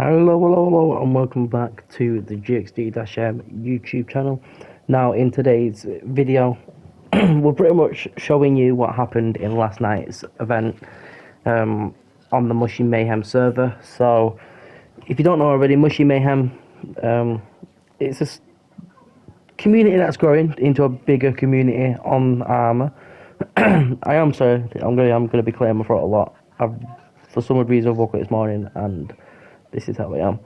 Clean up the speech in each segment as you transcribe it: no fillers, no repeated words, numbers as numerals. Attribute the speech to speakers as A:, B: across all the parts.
A: Hello, and welcome back to the GXD-M YouTube channel. Now, in today's video, we're pretty much showing you what happened in last night's event on the Mushy Mayhem server. So, if you don't know already, Mushy Mayhem, it's a community that's growing into a bigger community on Armour. I am sorry, I'm gonna be clearing my throat a lot. For some reason, I woke up this morning and this is how I am.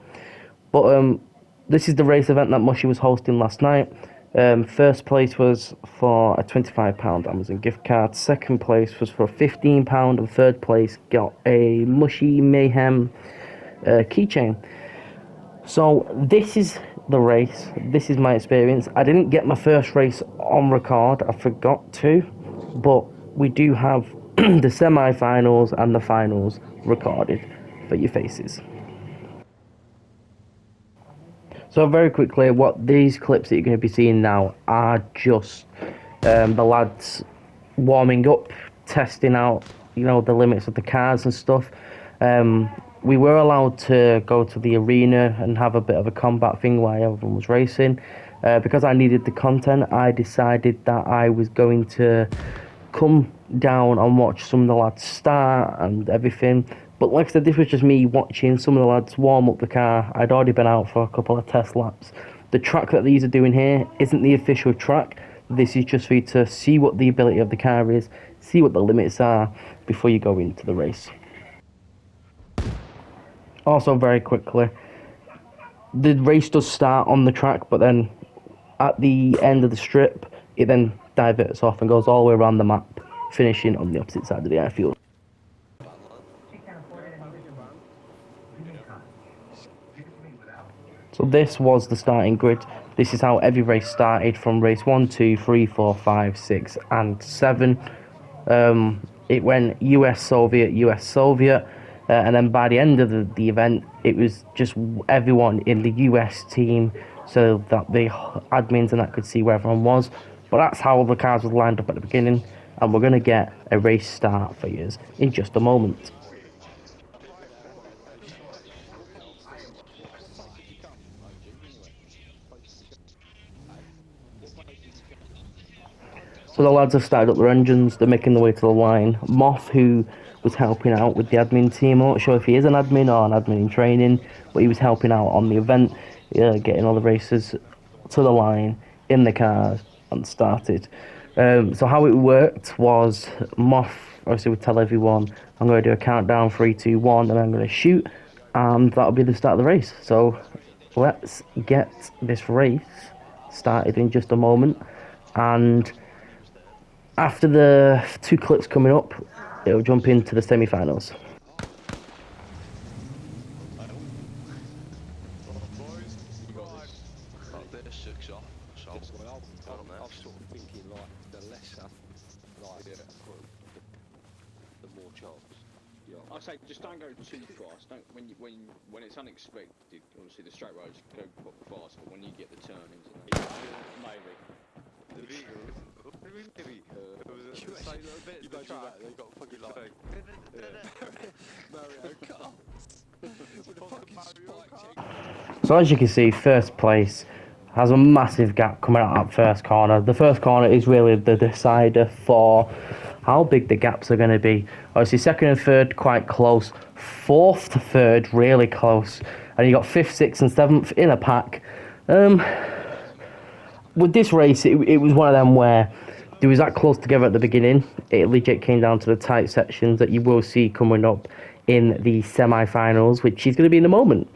A: But this is the race event that Mushy was hosting last night. First place was for a £25 Amazon gift card. Second place was for £15, and third place got a Mushy Mayhem keychain. So this is the race. This is my experience. I didn't get my first race on record. I forgot to, but we do have the semi-finals and the finals recorded for your faces. So very quickly, what these clips that you're going to be seeing now are just the lads warming up, testing out, the limits of the cars and stuff. We were allowed to go to the arena and have a bit of a combat thing while everyone was racing. Because I needed the content, I decided that I was going to come down and watch some of the lads start and everything. But like I said, this was just me watching some of the lads warm up the car. I'd already been out for a couple of test laps. The track that these are doing here isn't the official track. This is just for you to see what the ability of the car is, see what the limits are before you go into the race. Also, very quickly, the race does start on the track, but then at the end of the strip, it then diverts off and goes all the way around the map, finishing on the opposite side of the airfield. So this was the starting grid. This is how every race started from race 1, 2, 3, 4, 5, 6 and 7. It went US, Soviet, and then by the end of the event, it was just everyone in the US team so that the admins and that could see where everyone was. But that's how the cars were lined up at the beginning, and we're going to get a race start for you in just a moment. So the lads have started up their engines, they're making their way to the line. Moth, who was helping out with the admin team, I'm not sure if he is an admin or an admin in training, but he was helping out on the event, getting all the racers to the line, in the cars, and started. So how it worked was, Moth obviously would tell everyone, I'm going to do a countdown, 3, 2, 1, and I'm going to shoot, and that'll be the start of the race. So let's get this race started in just a moment, and after the 2 clips coming up, it'll jump into the semi-finals.
B: I say just don't go too fast. Don't when it's unexpected. Obviously the straight roads go fast, but when you get the turnings, maybe.
A: So as you can see, first place has a massive gap coming out of that first corner. The first corner is really the decider for how big the gaps are going to be. Obviously second and third quite close, fourth to third really close, and you got fifth, sixth and seventh in a pack. With this race, it was one of them where they was that close together at the beginning. It legit came down to the tight sections that you will see coming up in the semi-finals, which is going to be in a moment.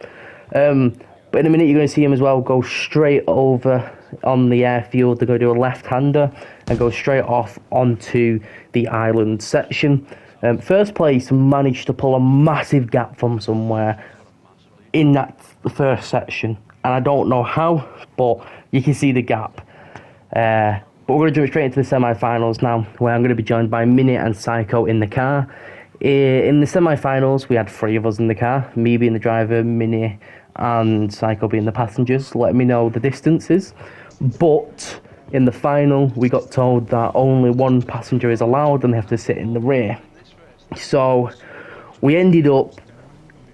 A: But in a minute, you're going to see him as well go straight over on the airfield. They're going to do a left-hander and go straight off onto the island section. First place managed to pull a massive gap from somewhere in that first section. And I don't know how, but you can see the gap. But we're going to jump straight into the semi-finals now, where I'm going to be joined by Minnie and Psycho in the car. In the semi-finals, we had 3 of us in the car, me being the driver, Minnie and Psycho being the passengers. Let me know the distances. But in the final, we got told that only 1 passenger is allowed and they have to sit in the rear. So we ended up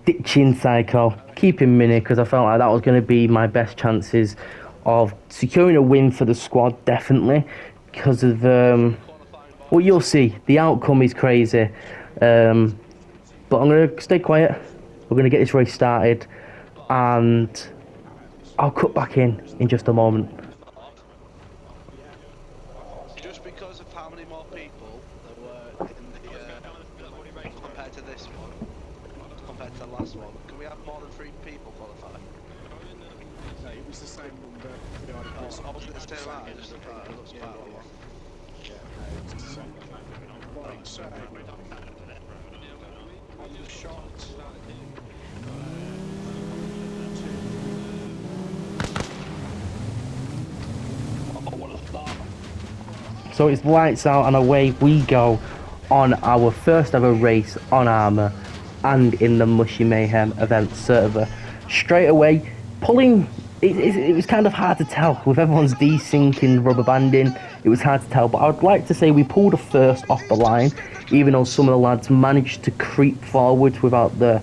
A: ditching Psycho, keeping Mini because I felt like that was going to be my best chances of securing a win for the squad, definitely. Because of, well, you'll see. The outcome is crazy. But I'm going to stay quiet. We're going to get this race started. And I'll cut back in just a moment.
C: Just because of how many more people there were in the compared to this one, compared to the last one, can we have more than 3 people qualify?
D: No, it was the same number.
C: I wasn't it still out? Just about it looks part of one.
D: Yeah, no, it's the same number. Right, so on the shot.
A: So it's lights out and away we go on our first ever race on Armour and in the Mushy Mayhem event server. Straight away, pulling, it was kind of hard to tell with everyone's desyncing, rubber banding. It was hard to tell, but I would like to say we pulled a first off the line, even though some of the lads managed to creep forward without the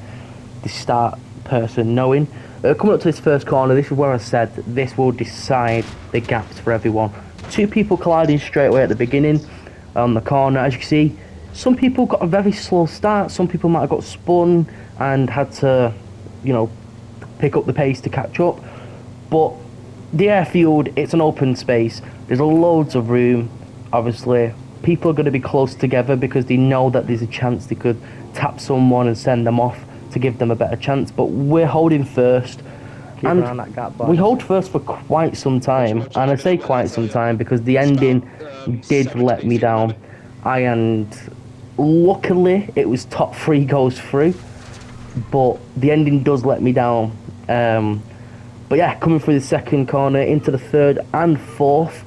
A: start person knowing. Coming up to this first corner, this is where I said this will decide the gaps for everyone. 2 people colliding straight away at the beginning on the corner. As you can see, some people got a very slow start. Some people might have got spun and had to, you know, pick up the pace to catch up. But the airfield, it's an open space. There's loads of room. Obviously, people are going to be close together because they know that there's a chance they could tap someone and send them off to give them a better chance. But we're holding first. And
E: that gap,
A: we hold first for quite some time, and I say quite some time because the ending did let me down. And luckily it was top 3 goes through, but the ending does let me down. But yeah, coming through the second corner into the third and fourth,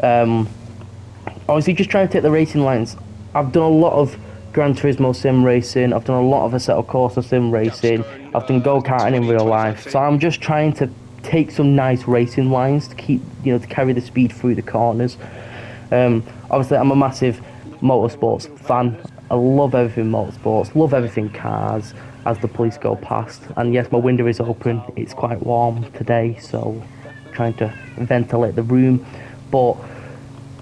A: obviously just trying to take the racing lines. I've done a lot of Gran Turismo sim racing, I've done a lot of Assetto Corsa sim racing, I've done go-karting in real life, so I'm just trying to take some nice racing lines to keep, you know, to carry the speed through the corners. Obviously I'm a massive motorsports fan. I love everything motorsports, love everything cars as the police go past. And yes, my window is open, it's quite warm today, so I'm trying to ventilate the room. But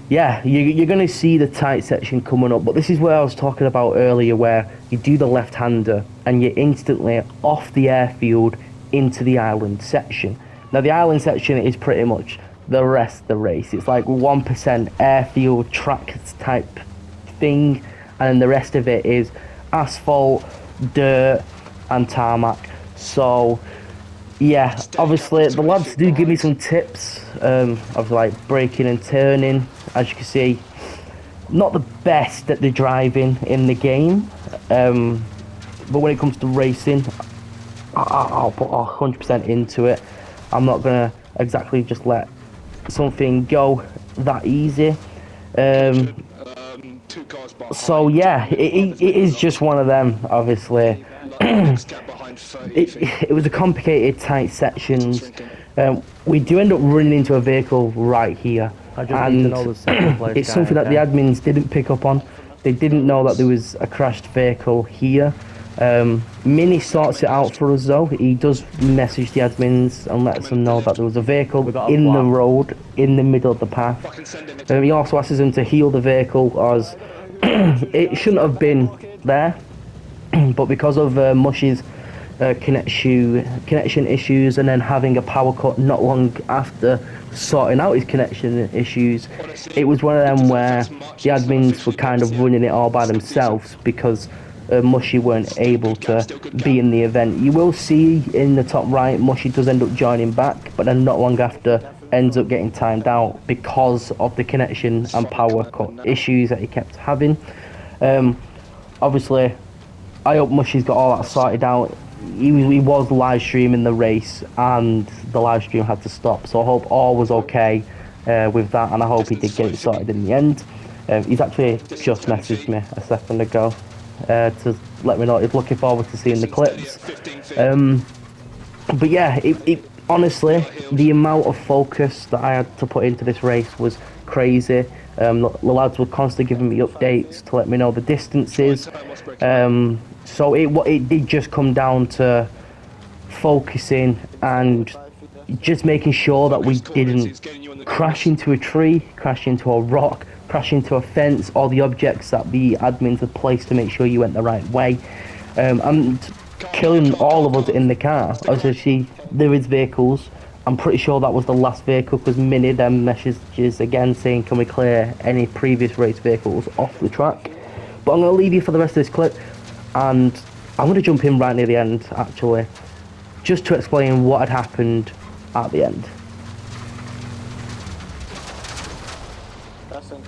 A: yeah, you're going to see the tight section coming up, but this is where I was talking about earlier, where you do the left-hander and you're instantly off the airfield into the island section. Now the island section is pretty much the rest of the race. It's like 1% airfield track type thing, and then the rest of it is asphalt, dirt and tarmac. So yeah, obviously the lads do give me some tips of like braking and turning. As you can see, not the best at the driving in the game, but when it comes to racing, I'll put 100% into it. I'm not gonna exactly just let something go that easy. So yeah, it is just one of them, obviously. It was a complicated, tight sections. We do end up running into a vehicle right here,
E: I just need to know the second place,
A: it's something that the admins didn't pick up on. They didn't know that there was a crashed vehicle here. Mini sorts it out for us though. He does message the admins and lets them know that there was a vehicle in the road, in the middle of the path. He also asks them to heal the vehicle as it shouldn't have been there, but because of Mushy's connection issues and then having a power cut not long after sorting out his connection issues, it was one of them where the admins were kind of running it all by themselves because Mushy weren't able to be in the event. You will see in the top right, Mushy does end up joining back, but then not long after ends up getting timed out because of the connection and power cut issues that he kept having. Obviously, I hope Mushy's got all that sorted out. He was live streaming the race and the live stream had to stop, so I hope all was okay with that, and I hope he did get it sorted in the end. He's actually just messaged me a second ago to let me know he's looking forward to seeing the clips. But yeah, it honestly, the amount of focus that I had to put into this race was crazy. The lads were constantly giving me updates to let me know the distances. So it did just come down to focusing and just making sure that we didn't crash into a tree, crash into a rock, crash into a fence, all the objects that the admins had placed to make sure you went the right way, and killing all of us in the car. As you see, there is vehicles. I'm pretty sure that was the last vehicle, because Mini then messages again saying, can we clear any previous race vehicles off the track? But I'm going to leave you for the rest of this clip, and I'm going to jump in right near the end, actually, just to explain what had happened at the end.
F: Distance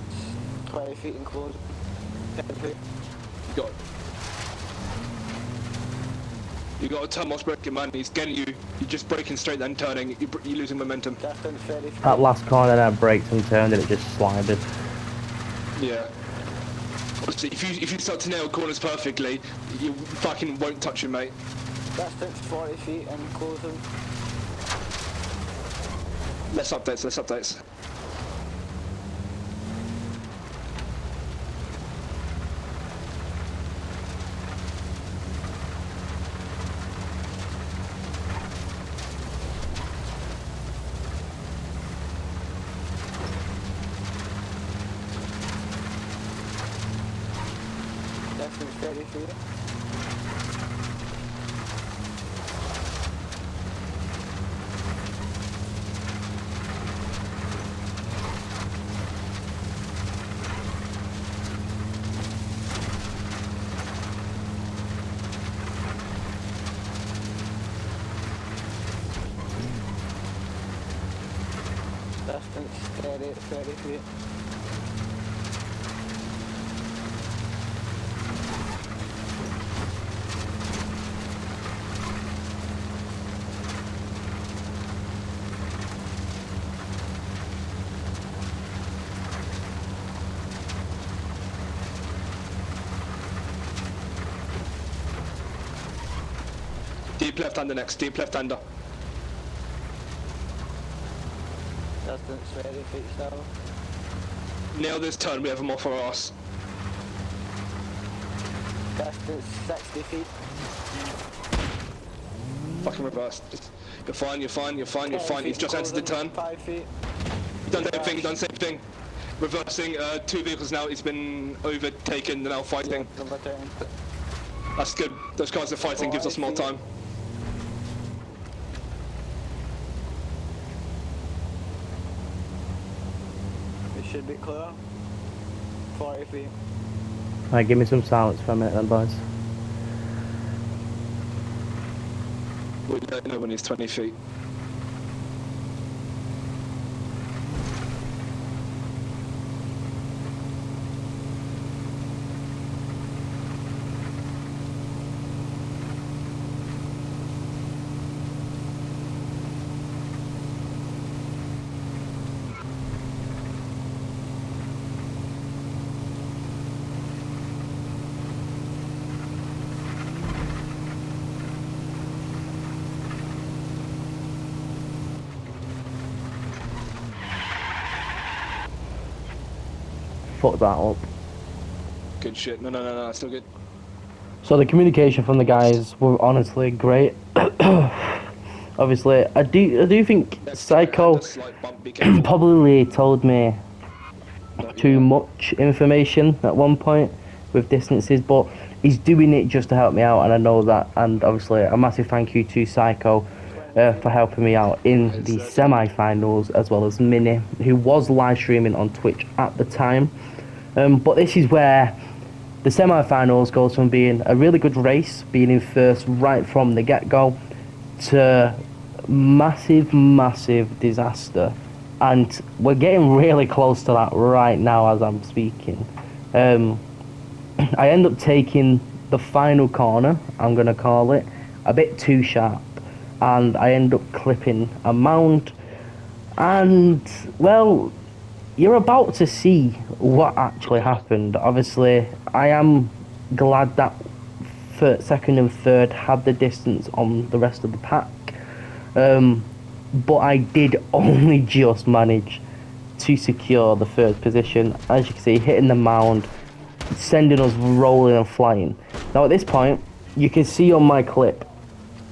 F: 20 feet and close. 10 feet.
G: You got a turn whilst braking, man. He's getting you. You're just braking straight, then turning. You're losing momentum.
F: Distance 30 feet.
A: That last corner, then I braked and turned, and it just slided.
G: Yeah. Honestly, if you start to nail corners perfectly, you fucking won't touch him, mate.
F: Distance 40 feet and closing.
G: Less updates, less updates.
F: Distance 30 feet. Distance 30 feet.
G: Deep left hander next, deep left hander.
F: Distance 30 feet still.
G: Nail this turn, we have him off our ass.
F: Distance 60 feet.
G: Fucking reverse. You're fine, you're fine, you're fine, you're fine. He's just entered the turn.
F: 5 feet.
G: Done the same thing, done the same thing. Reversing, 2 vehicles now, he's been overtaken, they're now fighting.
F: Number 10.
G: That's good. Those cars are fighting, gives us more time.
F: We should be clear. 40 feet.
A: Right, give me some silence for a minute then, boys.
G: We don't know when he's 20 feet.
A: Fuck that up.
G: Good shit. No, still good.
A: So the communication from the guys were honestly great. Obviously, I do think Psycho
G: Slight bump, be careful.
A: probably told me too much information at one point with distances, but he's doing it just to help me out, and I know that. And obviously, a massive thank you to Psycho for helping me out in the semi-finals, as well as Mini, who was live streaming on Twitch at the time. But this is where the semi-finals goes from being a really good race, being in first right from the get-go, to massive disaster. And we're getting really close to that right now as I'm speaking. I end up taking the final corner, I'm going to call it, a bit too sharp. And I end up clipping a mound. And, well, you're about to see what actually happened. Obviously, I am glad that second and third had the distance on the rest of the pack. But I did only just manage to secure the third position. As you can see, hitting the mound, sending us rolling and flying. Now at this point, you can see on my clip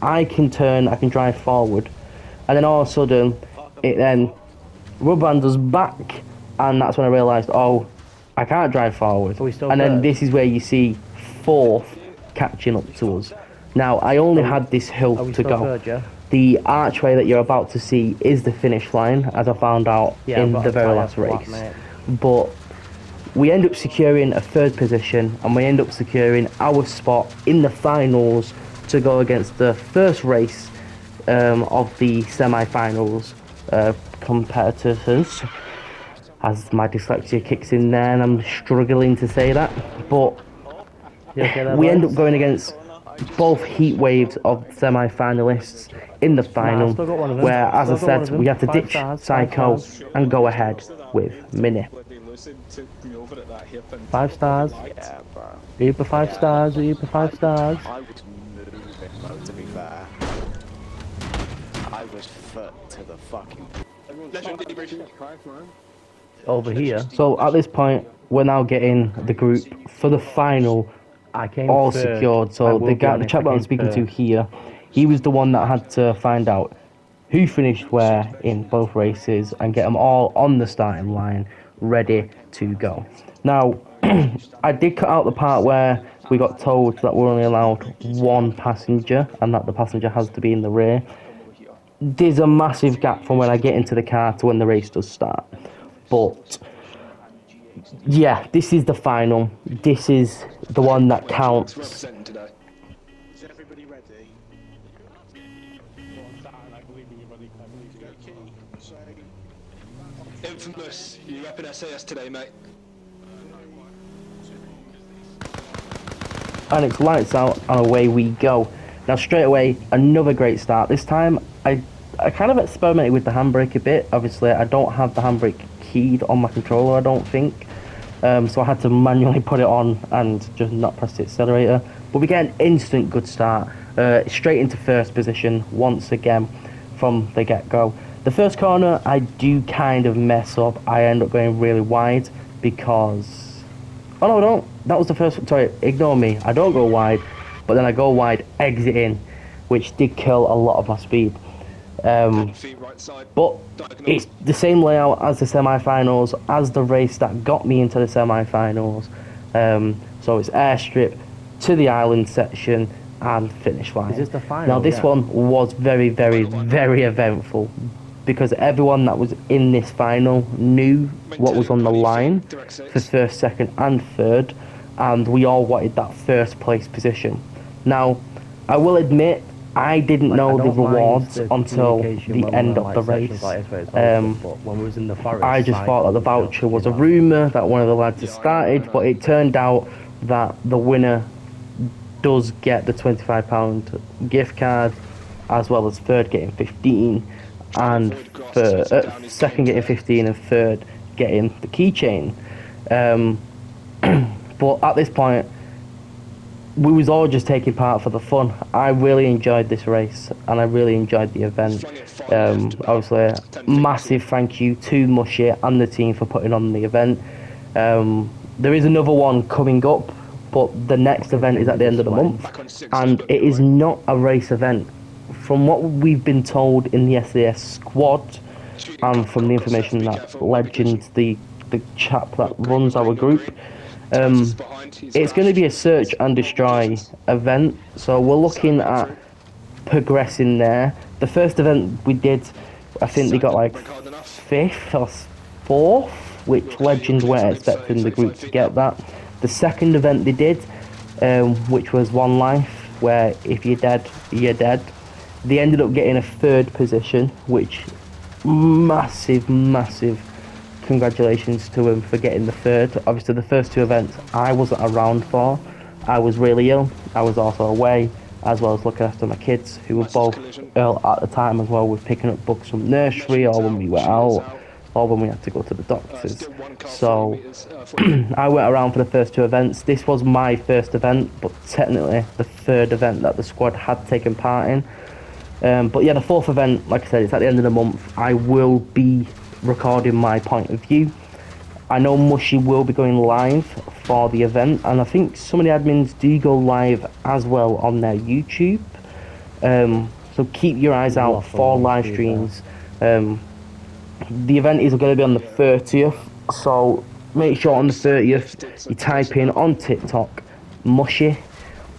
A: I can turn, I can drive forward, and then all of a sudden, it then rubber band us back, and that's when I realised, oh, I can't drive forward.
E: Are we still
A: And then
E: third?
A: this is where you see fourth catching up to us. Now, I only had this
E: Are
A: hill
E: we
A: to
E: still
A: go.
E: third, yeah?
A: The archway that you're about to see is the finish line, as I found out
E: Yeah,
A: in
E: I've got
A: the
E: a
A: very
E: tyre
A: last
E: flat,
A: race.
E: mate.
A: But we end up securing a third position, and we end up securing our spot in the finals to go against the first race of the semi-finals competitors. As my dyslexia kicks in there, and I'm struggling to say that, but
E: You okay there,
A: we end
E: boys?
A: up going against both heat waves of semi-finalists in the final,
E: still got one of them.
A: where, as I
E: Still got one of
A: said,
E: them.
A: we have to
E: 5
A: ditch
E: stars, 5
A: Psycho
E: stars.
A: and go ahead with Mini.
E: 5 stars.
F: Yeah, bro.
E: Uber 5 stars. Uber 5 stars.
F: I was moving, bro, to be fair. I was foot to the fucking...
G: Legend debrief.
E: Over here,
A: So at this point, we're now getting the group for the final
E: I came
A: all
E: third.
A: secured.
E: I
A: So
E: will
A: the
E: be
A: guy, the
E: honest,
A: chap
E: I
A: that I'm
E: came
A: speaking to
E: third.
A: here, he was the one that had to find out who finished where in both races and get them all on the starting line, ready to go. Now, I did cut out the part where we got told that we're only allowed one passenger and that the passenger has to be in the rear. There's a massive gap from when I get into the car to when the race does start. But yeah, this is the final. This is the one that counts.
G: Representing today.
D: Is everybody ready? Okay, so
G: Infamous, you repping SAS today, mate.
A: And it's lights out and away we go. Now straight away, another great start. This time I kind of experimented with the handbrake a bit. Obviously I don't have the handbrake keyed on my controller, I don't think. So I had to manually put it on and just not press the accelerator. But we get an instant good start. Straight into first position once again from the get-go. The first corner I do kind of mess up. I end up going really wide because... Oh no, I don't. That was the first... Sorry, ignore me. I don't go wide, but then I go wide, exit in, which did kill a lot of my speed.
G: Feet right side.
A: But
G: Diagonal.
A: it's the same layout as the semi-finals, as the race that got me into the semi-finals. So it's airstrip to the island section and finish line.
E: Is this the final?
A: Now this
E: Yeah.
A: one was very, very, very eventful because everyone that was in this final knew what was on the line for first, second and third, and we all wanted that first place position. Now, I will admit, I didn't
E: Like,
A: know
E: I
A: the
E: don't mind
A: rewards
E: the
A: until
E: communication
A: the
E: when
A: end
E: we're
A: of
E: in,
A: the
E: like,
A: race.
E: sections like this where it's all stuff, but when we was in the forest,
A: I just
E: like,
A: thought that the
E: we
A: voucher was a
E: felt,
A: rumour that one of the lads had started, but it turned out that the winner does get the £25 gift card, as well as third getting 15, and second getting 15, and third getting the keychain. But at this point, we was all just taking part for the fun. I really enjoyed this race, and I really enjoyed the event. Obviously, massive thank you to Mushy and the team for putting on the event. There is another one coming up, but the next event is at the end of the month, and it is not a race event. From what we've been told in the SAS squad, and from the information that Legend, the chap that runs our group, it's going to be a search and destroy event, so we're looking at progressing there. The first event we did, I think they got like 5th or 4th, which Legend weren't expecting the group to get that. The second event they did, which was One Life, where if you're dead, you're dead. They ended up getting a 3rd position, which massive congratulations to him for getting the 3rd. Obviously the first 2 events I wasn't around for. I was really ill. I was also away, as well as looking after my kids, who were both ill at the time as well, with picking up books from nursery, or when we were out, or when we had to go to the doctors. So I went around for the first 2 events. This was my first event, but technically the 3rd event that the squad had taken part in. But yeah, the 4th event, like I said, it's at the end of the month. I will be recording my point of view. I know Mushy will be going live for the event, and I think some of the admins do go live as well on their YouTube. So keep your eyes out
E: Lots of
A: for live
E: Mushy
A: streams. The event is going to be on the 30th, so make sure on the 30th you type in on TikTok Mushy,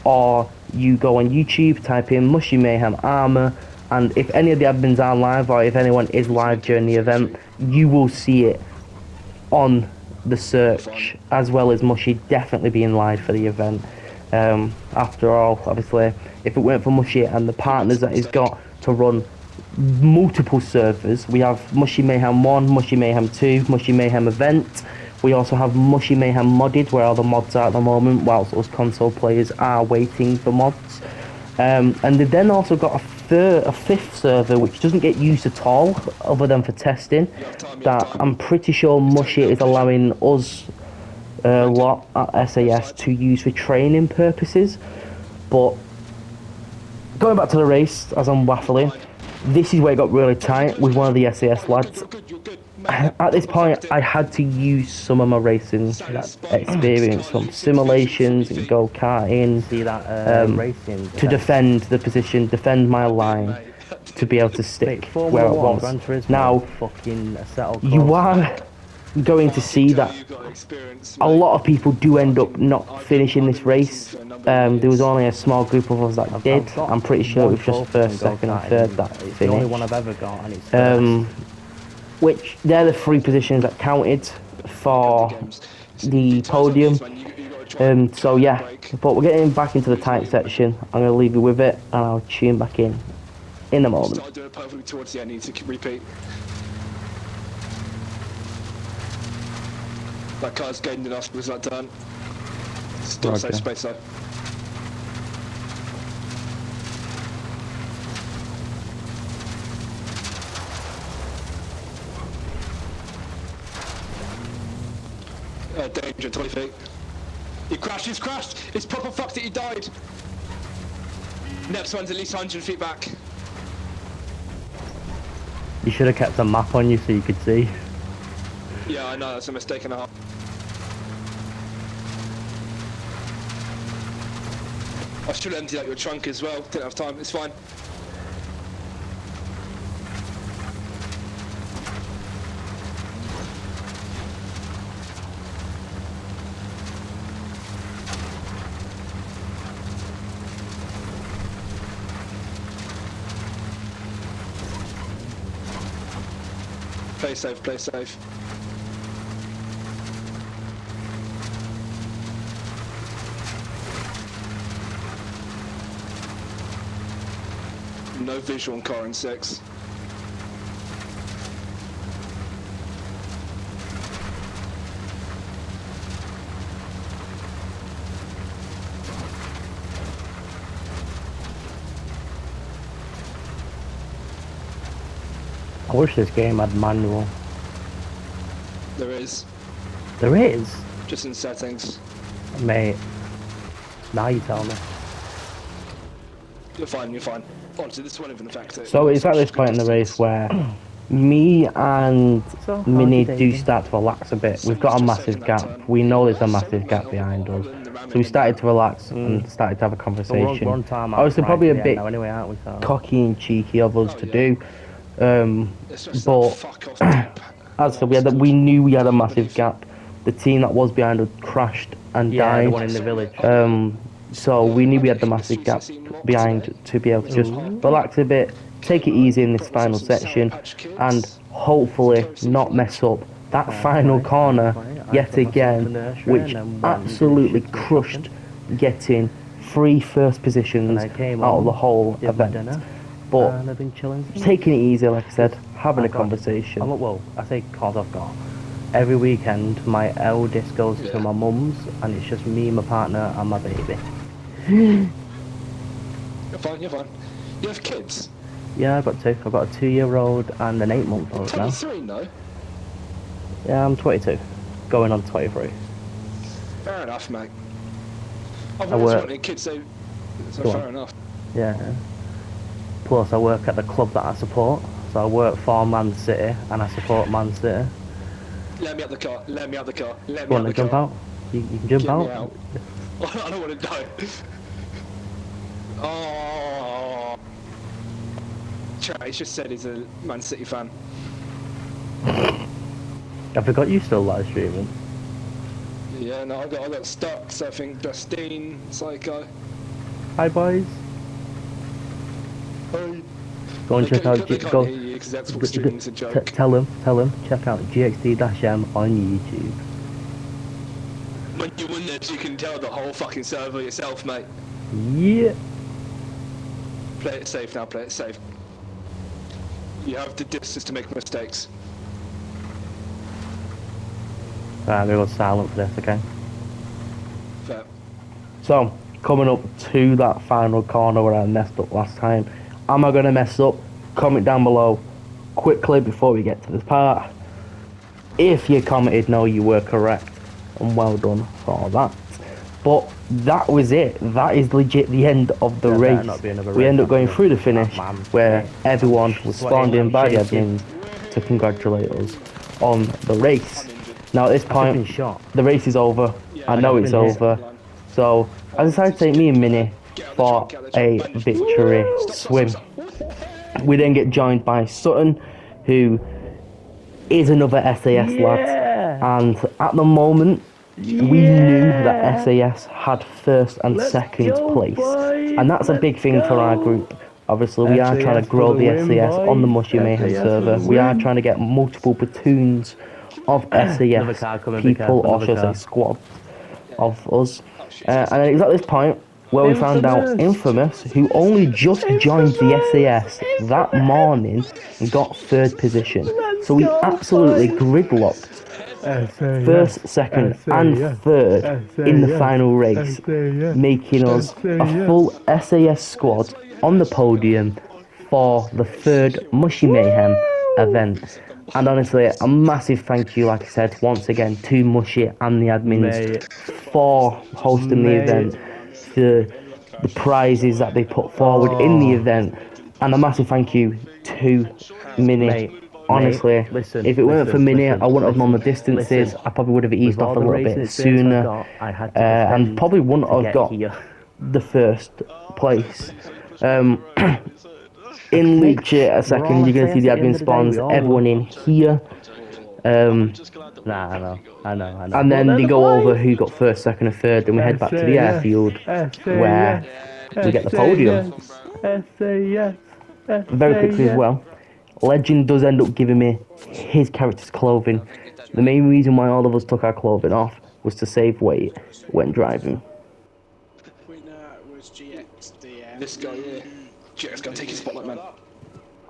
A: or you go on YouTube, type in Mushy Mayhem Armour, and if any of the admins are live, or if anyone is live during the event, you will see it on the search, as well as Mushy definitely being live for the event. After all, obviously, if it weren't for Mushy and the partners that he's got to run multiple servers, we have Mushy Mayhem 1, Mushy Mayhem 2, Mushy Mayhem Event. We also have Mushy Mayhem Modded, where all the mods are at the moment, whilst us console players are waiting for mods. And they've then also got a fifth server which doesn't get used at all, other than for testing, that I'm pretty sure Mushy is allowing us lot at SAS to use for training purposes. But going back to the race, as I'm waffling, this is where it got really tight with one of the SAS lads. At this point, I had to use some of my racing experience from simulations and go-karting
E: See that racing
A: to defend the position, defend my line, to be able to stick where it was. Now,
E: fucking settled
A: you are going to see that a lot of people do end up not finishing this race. There was only a small group of us that did. I'm pretty sure it was just first, second and third that
E: It's the only one
A: finished.
E: I've ever got, and it's first.
A: Which, they're the 3 positions that counted for the podium. So yeah, but we're getting back into the tight section. I'm going to leave you with it, and I'll tune back in a moment.
G: Start doing it perfectly towards the end. Need to repeat. That car's gained enough. Was that done? Still safe space though. Danger, 20 feet. He crashed, he's crashed! It's proper fucked that he died! Next one's at least 100 feet back.
E: You should have kept a map on you so you could see.
G: Yeah, I know, that's a mistake and a half. I should have emptied out your trunk as well, didn't have time, it's fine. Play safe, play safe. No visual on car in 6.
E: I wish this game had manual.
G: There is,
E: There is?
G: just in settings.
E: Mate. Now you tell me.
G: You're fine, you're fine. Honestly, this won't even affect it.
A: So it's at this point in the race where me and
E: So
A: Mini
E: how's
A: do
E: your day
A: start to relax a bit. We've got a massive gap. We know there's a massive gap behind us. So we started to relax and started to have a conversation.
E: One time
A: Obviously, probably a bit
E: now anyway, aren't we? So.
A: cocky and cheeky of us to do.
G: It's just
A: but
G: that fuck off gap.
A: As I said, we knew we had a massive gap. The team that was behind us crashed and
E: Yeah, the
A: died.
E: one in the village.
A: So we knew we had the massive gap behind to be able to just relax a bit, take it easy in this final section, and hopefully not mess up that final corner yet again, which absolutely crushed getting 3 first positions out of the whole event. But
E: And I've been chilling.
A: taking it easy, like I said, having a
E: God.
A: conversation.
E: Well, I say cause I've got. Every weekend, my eldest goes to my mum's, and it's just me, my partner, and my baby.
G: You're fine, you're fine. You have kids?
E: Yeah, I've got 2. I've got a 2-year-old and an 8-month-old now.
G: 23, no?
E: Yeah, I'm 22. Going on 23.
G: Fair enough, mate. I've
E: I
G: always
E: work-
G: wanted kids, so
E: Go
G: fair
E: on.
G: enough.
E: Yeah. Plus, I work at the club that I support. So I work for Man City, and I support Man City.
G: Let me out the car, let me out the car, let
E: You
G: me out
E: want
G: the
E: to jump
G: car.
E: out? You can jump
G: Get
E: out?
G: me out. I don't want to die. Oh. Chat, he's just said he's a Man City fan.
E: I forgot you still live streaming.
G: Yeah, no, I got stuck, so I think Justine, Psycho.
E: Hi boys.
G: Hey.
E: Go and check out.
G: They can't hear you because that's what streaming's a joke.
E: Tell them. Check out GXD-M on YouTube.
G: When you win this, you can tell the whole fucking server yourself, mate.
E: Yeah.
G: Play it safe now, play it safe. You have the distance to make mistakes.
E: Right, I'm gonna go silent for this, okay?
G: Fair.
A: So, coming up to that final corner where I messed up last time. Am I going to mess up? Comment down below quickly before we get to this part. If you commented no, you were correct. And well done for that. But that was it. That is legit the end of the race. We end up going through the finish where everyone was spawned in by the admins to congratulate us on the race. Now at this point, the race is over. I know it's over. So I decided to take me and Minnie for a victory swim. We then get joined by Sutton, who is another SAS lad. And at the moment, we knew that SAS had first and second place. And that's a big thing for our group. Obviously, we are trying to grow the SAS on the Mushy Mayhem server. We are trying to get multiple platoons of SAS people, or should I say squads, of us. And it's at this point where we found out Infamous, who only just joined the SAS that morning, got third position. So we absolutely gridlocked first, second and third in the final race, making us a full SAS squad on the podium for the third Mushy Mayhem event. And honestly, a massive thank you, like I said, once again to Mushy and the admins for hosting the event, for the prizes that they put forward in the event, and a massive thank you to Minnie. Honestly, if it weren't for Minnie, I wouldn't have known the distances. I probably would have eased off a little bit sooner, and probably wouldn't have got the first place. In literally a second, you're gonna see the admin spawns everyone in here.
E: Nah, I know.
A: And then they go over who got first, second, and third, and we head back to the airfield where we get the podium. Very quickly as well, Legend does end up giving me his character's clothing. The main reason why all of us took our clothing off was to save weight when driving.
D: Winner was GXD-M.
G: This guy here. GX, go take his spotlight, man.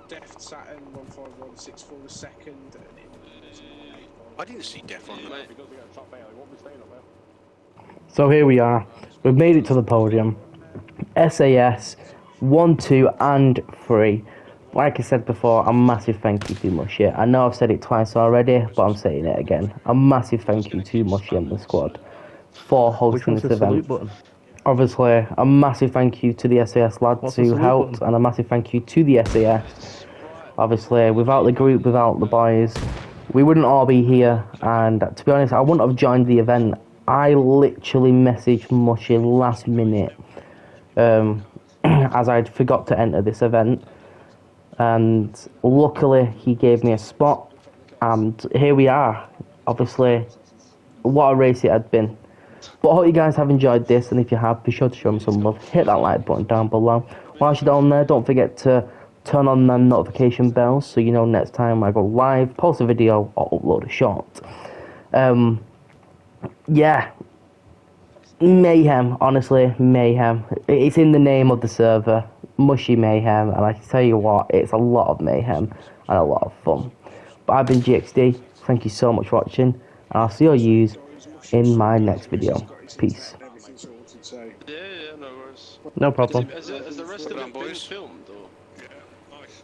D: Deft Saturn 15164 was second.
C: I didn't see Def on that.
A: So here we are. We've made it to the podium. SAS 1, 2 and 3. Like I said before, a massive thank you to Mushy. I know I've said it twice already, but I'm saying it again. A massive thank you to Mushy and the squad for hosting this event. Obviously, a massive thank you to the SAS lads who helped, and a massive thank you to the SAS. Obviously, without the group, without the boys, we wouldn't all be here. And to be honest, I wouldn't have joined the event. I literally messaged Mushy last minute, as I'd forgot to enter this event. And luckily, he gave me a spot. And here we are. Obviously, what a race it had been. But I hope you guys have enjoyed this, and if you have, be sure to show me some love. Hit that like button down below. Whilst you're down there, don't forget to turn on the notification bells so you know next time I go live, post a video, or upload a short. Yeah. Mayhem, honestly, Mayhem. It's in the name of the server, Mushy Mayhem, and I can tell you what, it's a lot of mayhem and a lot of fun. But I've been GXD, thank you so much for watching, and I'll see all yous in my next video. Peace.
C: Yeah, no worries.
E: No problem.
C: Has the rest of it been filmed, or?
D: Yeah, nice.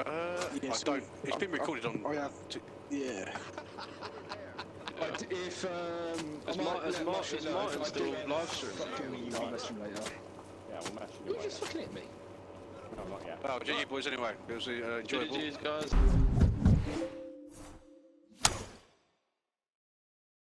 C: I don't. It's been recorded on.
D: I have to. Yeah.
G: If
C: Is Martin still live streaming?
G: Yeah, we'll message you. You just fucking hit me.
C: Oh, GG boys anyway. It was enjoyable.
B: GG's guys.